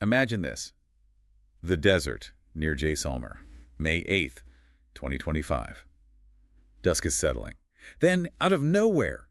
Imagine this. The desert near Jaisalmer, May 8th, 2025. Dusk is settling. Then, out of nowhere,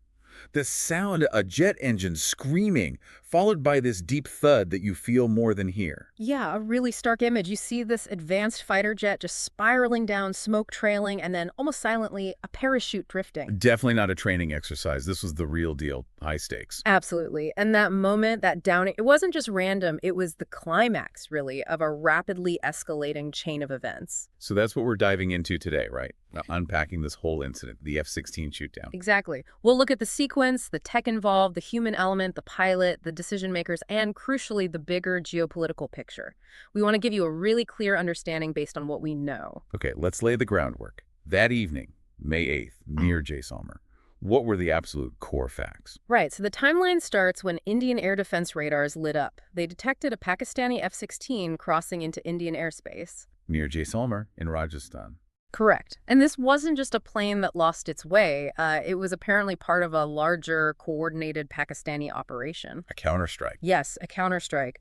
the sound a jet engine screaming, followed by this deep thud that you feel more than hear. Yeah, a really stark image. You see this advanced fighter jet just spiraling down, smoke trailing, and then almost silently, a parachute drifting. Definitely not a training exercise. This was the real deal, high stakes. Absolutely. And that moment, that downing, it wasn't just random, it was the climax, really, of a rapidly escalating chain of events. So that's what we're diving into today, right? Unpacking this whole incident, the F-16 shootdown. Exactly. We'll look at the sequence, the tech involved, the human element, the pilot, the decision makers, and crucially, the bigger geopolitical picture. We want to give you a really clear understanding based on what we know. Okay, let's lay the groundwork. That evening, May 8th, near Jaisalmer, what were the absolute core facts? Right, so the timeline starts when Indian air defense radars lit up. They detected a Pakistani F-16 crossing into Indian airspace. Near Jaisalmer in Rajasthan. Correct. And this wasn't just a plane that lost its way. It was apparently part of a larger, coordinated Pakistani operation. A counterstrike. Yes, a counterstrike,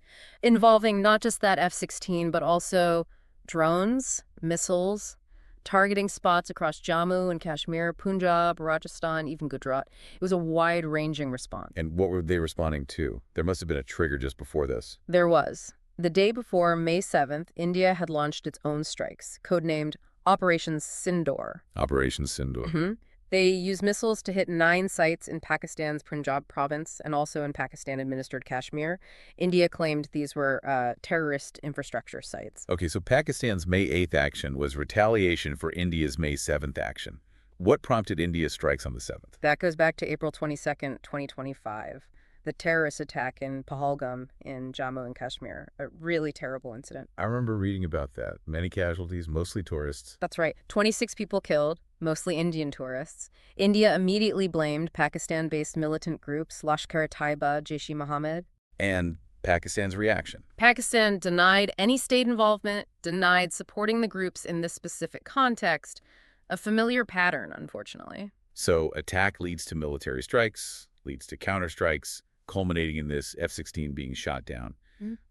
involving not just that F-16, but also drones, missiles, targeting spots across Jammu and Kashmir, Punjab, Rajasthan, even Gujarat. It was a wide-ranging response. And what were they responding to? There must have been a trigger just before this. There was. The day before, May 7th, India had launched its own strikes, codenamed Operation Sindoor. Operation Sindoor. They used missiles to hit 9 sites in Pakistan's Punjab province and also in Pakistan-administered Kashmir. India claimed these were terrorist infrastructure sites. Okay, so Pakistan's May 8th action was retaliation for India's May 7th action. What prompted India's strikes on the 7th? That goes back to April 22nd, 2025. The terrorist attack in Pahalgam in Jammu and Kashmir, a really terrible incident. I remember reading about that. Many casualties, mostly tourists. That's right. 26 people killed, mostly Indian tourists. India immediately blamed Pakistan-based militant groups, Lashkar-e-Taiba, Jaish-e-Mohammed. And Pakistan's reaction. Pakistan denied any state involvement, denied supporting the groups in this specific context, a familiar pattern, unfortunately. So attack leads to military strikes, leads to counterstrikes, culminating in this F-16 being shot down.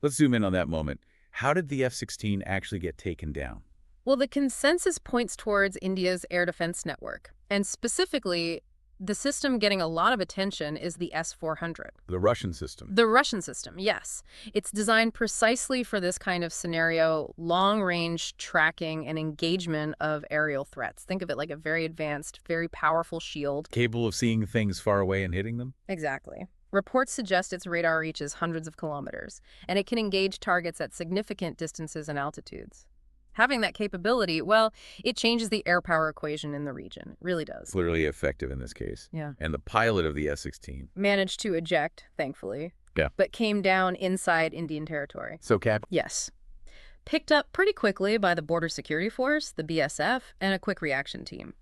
Let's zoom in on that moment. How did the F-16 actually get taken down? Well, the consensus points towards India's air defense network. And specifically, the system getting a lot of attention is the S-400. The Russian system. The Russian system, yes. It's designed precisely for this kind of scenario, long-range tracking and engagement of aerial threats. Think of it like a very advanced, very powerful shield. Capable of seeing things far away and hitting them? Exactly. Reports suggest its radar reaches hundreds of kilometers, and it can engage targets at significant distances and altitudes. Having that capability, well, it changes the air power equation in the region. It really does. Clearly effective in this case. Yeah. And the pilot of the S-16. Managed to eject, thankfully. Yeah. But came down inside Indian territory. So, Cap? Yes. Picked up pretty quickly by the Border Security Force, the BSF, and a quick reaction team.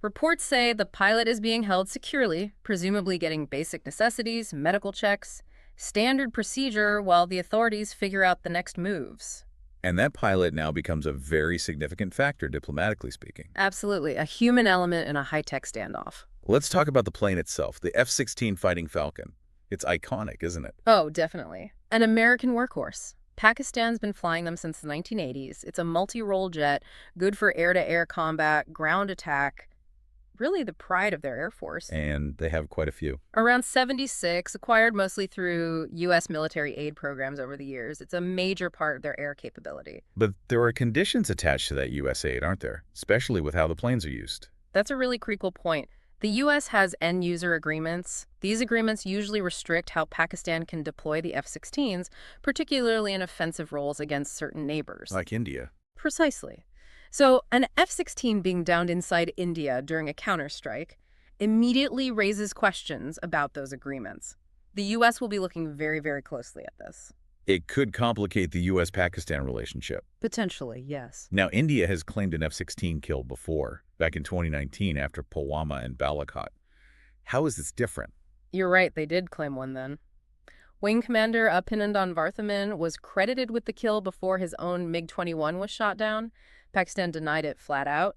Reports say the pilot is being held securely, presumably getting basic necessities, medical checks, standard procedure while the authorities figure out the next moves. And that pilot now becomes a very significant factor, diplomatically speaking. Absolutely, a human element in a high-tech standoff. Let's talk about the plane itself, the F-16 Fighting Falcon. It's iconic, isn't it? Oh, definitely. An American workhorse. Pakistan's been flying them since the 1980s. It's a multi-role jet, good for air-to-air combat, ground attack, really the pride of their Air Force. And they have quite a few. Around 76, acquired mostly through U.S. military aid programs over the years. It's a major part of their air capability. But there are conditions attached to that U.S. aid, aren't there? Especially with how the planes are used. That's a really critical point. The U.S. has end-user agreements. These agreements usually restrict how Pakistan can deploy the F-16s, particularly in offensive roles against certain neighbors. Like India. Precisely. So an F-16 being downed inside India during a counterstrike immediately raises questions about those agreements. The U.S. will be looking very, very closely at this. It could complicate the U.S.-Pakistan relationship. Potentially, yes. Now, India has claimed an F-16 kill before, back in 2019 after Pulwama and Balakot. How is this different? You're right, they did claim one then. Wing Commander Abhinandan Varthaman was credited with the kill before his own MiG-21 was shot down. Pakistan denied it flat out.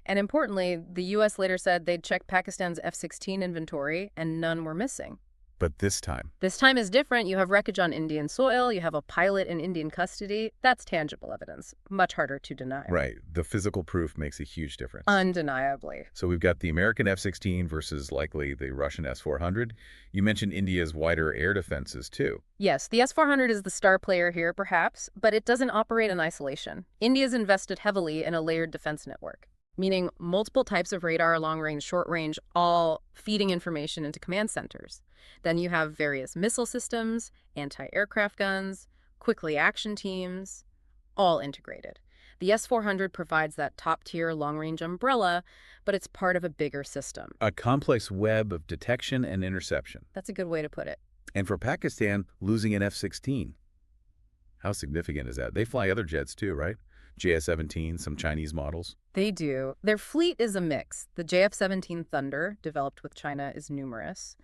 And importantly, the U.S. later said they'd checked Pakistan's F-16 inventory and none were missing. But this time, This time is different. You have wreckage on Indian soil, you have a pilot in Indian custody. That's tangible evidence. Much harder to deny. right, the physical proof makes a huge difference. Undeniably. So we've got the American F-16 versus likely the Russian S-400. You mentioned India's wider air defenses, too. Yes, the S-400 is the star player here, perhaps, but it doesn't operate in isolation. India's invested heavily in a layered defense network, meaning multiple types of radar, long-range, short-range, all feeding information into command centers. Then you have various missile systems, anti-aircraft guns, quick reaction teams, all integrated. The S-400 provides that top-tier long-range umbrella, but it's part of a bigger system. A complex web of detection and interception. That's a good way to put it. And for Pakistan, losing an F-16. How significant is that? They fly other jets, too, right? JS-17, some Chinese models. They do. Their fleet is a mix. The JF-17 Thunder, developed with China, is numerous.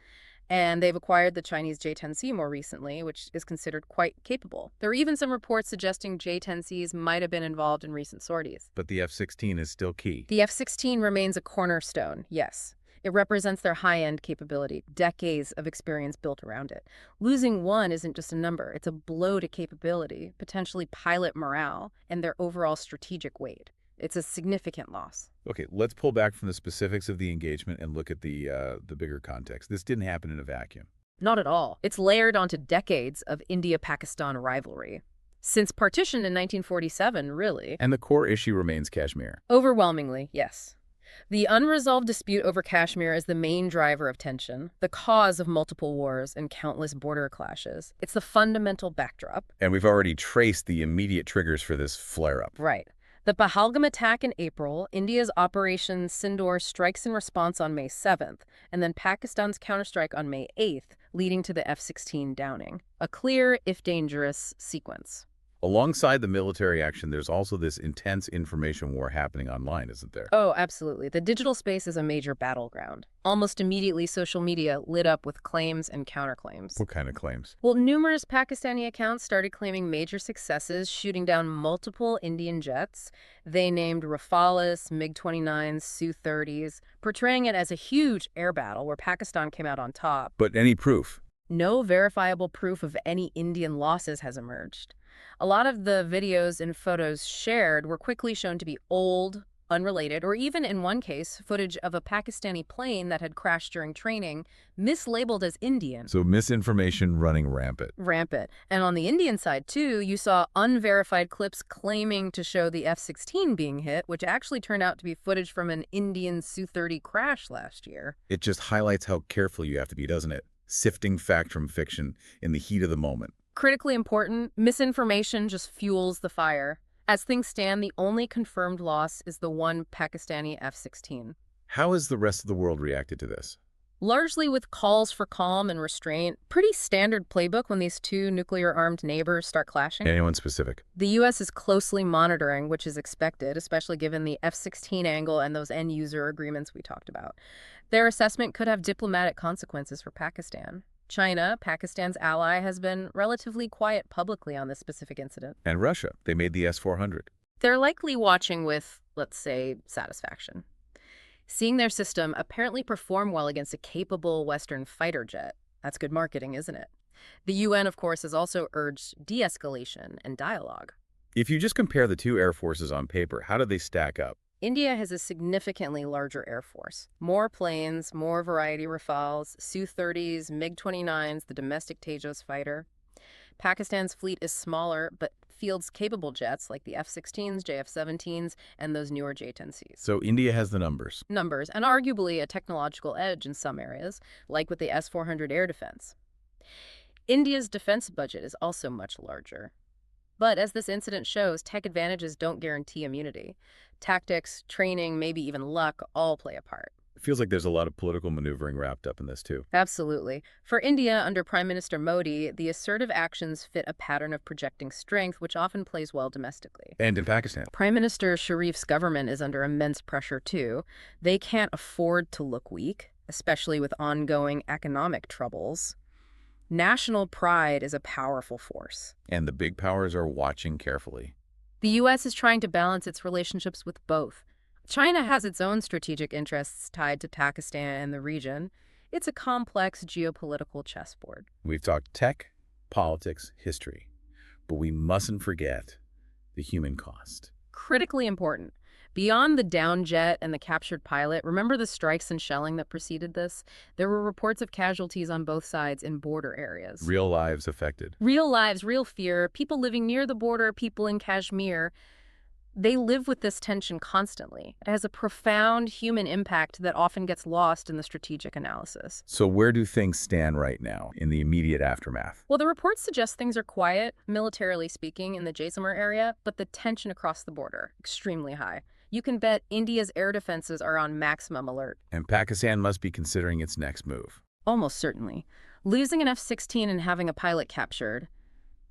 And they've acquired the Chinese J-10C more recently, which is considered quite capable. There are even some reports suggesting J-10Cs might have been involved in recent sorties. But the F-16 is still key. The F-16 remains a cornerstone, yes. It represents their high-end capability, decades of experience built around it. Losing one isn't just a number. It's a blow to capability, potentially pilot morale, and their overall strategic weight. It's a significant loss. Okay, let's pull back from the specifics of the engagement and look at the bigger context. This didn't happen in a vacuum. Not at all. It's layered onto decades of India-Pakistan rivalry. Since partition in 1947, really. And the core issue remains Kashmir. Overwhelmingly, yes. The unresolved dispute over Kashmir is the main driver of tension, the cause of multiple wars and countless border clashes. It's the fundamental backdrop. And we've already traced the immediate triggers for this flare-up. Right. The Pahalgam attack in April, India's Operation Sindoor strikes in response on May 7th, and then Pakistan's counterstrike on May 8th, leading to the F-16 downing. A clear, if dangerous, sequence. Alongside the military action, there's also this intense information war happening online, isn't there? Oh, absolutely. The digital space is a major battleground. Almost immediately, social media lit up with claims and counterclaims. What kind of claims? Well, numerous Pakistani accounts started claiming major successes, shooting down multiple Indian jets. They named Rafales, MiG-29s, Su-30s, portraying it as a huge air battle where Pakistan came out on top. But any proof? No verifiable proof of any Indian losses has emerged. A lot of the videos and photos shared were quickly shown to be old, unrelated, or even in one case, footage of a Pakistani plane that had crashed during training, mislabeled as Indian. So misinformation running rampant. Rampant. And on the Indian side, too, you saw unverified clips claiming to show the F-16 being hit, which actually turned out to be footage from an Indian Su-30 crash last year. It just highlights how careful you have to be, doesn't it? Sifting fact from fiction in the heat of the moment. Critically important, misinformation just fuels the fire. As things stand, the only confirmed loss is the one Pakistani F-16. How has the rest of the world reacted to this? Largely with calls for calm and restraint. Pretty standard playbook when these two nuclear-armed neighbors start clashing. Anyone specific? The U.S. is closely monitoring, which is expected, especially given the F-16 angle and those end-user agreements we talked about. Their assessment could have diplomatic consequences for Pakistan. China, Pakistan's ally, has been relatively quiet publicly on this specific incident. And Russia. They made the S-400. They're likely watching with, let's say, satisfaction. Seeing their system apparently perform well against a capable Western fighter jet. That's good marketing, isn't it? The UN, of course, has also urged de-escalation and dialogue. If you just compare the two air forces on paper, how do they stack up? India has a significantly larger air force. More planes, more variety Rafales, Su-30s, MiG-29s, the domestic Tejas fighter. Pakistan's fleet is smaller, but fields capable jets like the F-16s, JF-17s, and those newer J-10Cs. So India has the numbers. Numbers, and arguably a technological edge in some areas, like with the S-400 air defense. India's defense budget is also much larger. But as this incident shows, tech advantages don't guarantee immunity. Tactics, training, maybe even luck all play a part. It feels like there's a lot of political maneuvering wrapped up in this, too. Absolutely. For India, under Prime Minister Modi, the assertive actions fit a pattern of projecting strength, which often plays well domestically. And in Pakistan. Prime Minister Sharif's government is under immense pressure, too. They can't afford to look weak, especially with ongoing economic troubles. National pride is a powerful force. And the big powers are watching carefully. The U.S. is trying to balance its relationships with both. China has its own strategic interests tied to Pakistan and the region. It's a complex geopolitical chessboard. We've talked tech, politics, history, but we mustn't forget the human cost. Critically important. Beyond the down jet and the captured pilot, remember the strikes and shelling that preceded this? There were reports of casualties on both sides in border areas. Real lives affected. Real lives, real fear, people living near the border, people in Kashmir. They live with this tension constantly. It has a profound human impact that often gets lost in the strategic analysis. So where do things stand right now in the immediate aftermath? Well, the reports suggest things are quiet, militarily speaking, in the Jaisalmer area, but the tension across the border, extremely high. You can bet India's air defenses are on maximum alert. And Pakistan must be considering its next move. Almost certainly. Losing an F-16 and having a pilot captured,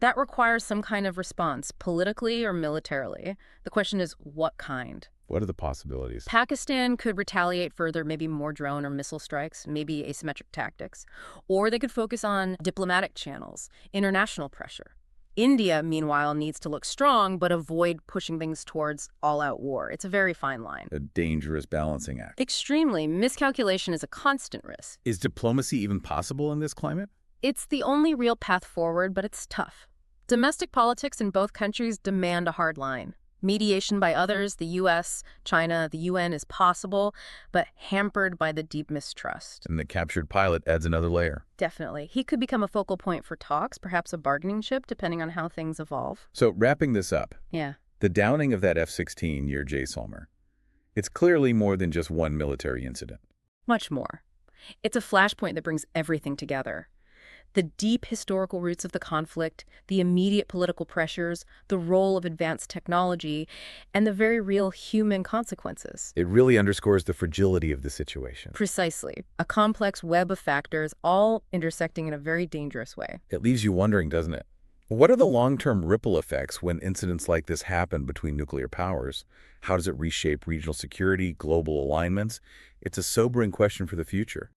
that requires some kind of response, politically or militarily. The question is, what kind? What are the possibilities? Pakistan could retaliate further, maybe more drone or missile strikes, maybe asymmetric tactics. Or they could focus on diplomatic channels, international pressure. India, meanwhile, needs to look strong, but avoid pushing things towards all-out war. It's a very fine line. A dangerous balancing act. Extremely. Miscalculation is a constant risk. Is diplomacy even possible in this climate? It's the only real path forward, but it's tough. Domestic politics in both countries demand a hard line. Mediation by others, the U.S., China, the UN, is possible, but hampered by the deep mistrust. And the captured pilot adds another layer. Definitely. He could become a focal point for talks, perhaps a bargaining chip, depending on how things evolve. So wrapping this up, Yeah. the downing of that F-16 near Jaisalmer, it's clearly more than just one military incident. Much more. It's a flashpoint that brings everything together. The deep historical roots of the conflict, the immediate political pressures, the role of advanced technology, and the very real human consequences. It really underscores the fragility of the situation. Precisely. A complex web of factors, all intersecting in a very dangerous way. It leaves you wondering, doesn't it? What are the long-term ripple effects when incidents like this happen between nuclear powers? How does it reshape regional security, global alignments? It's a sobering question for the future.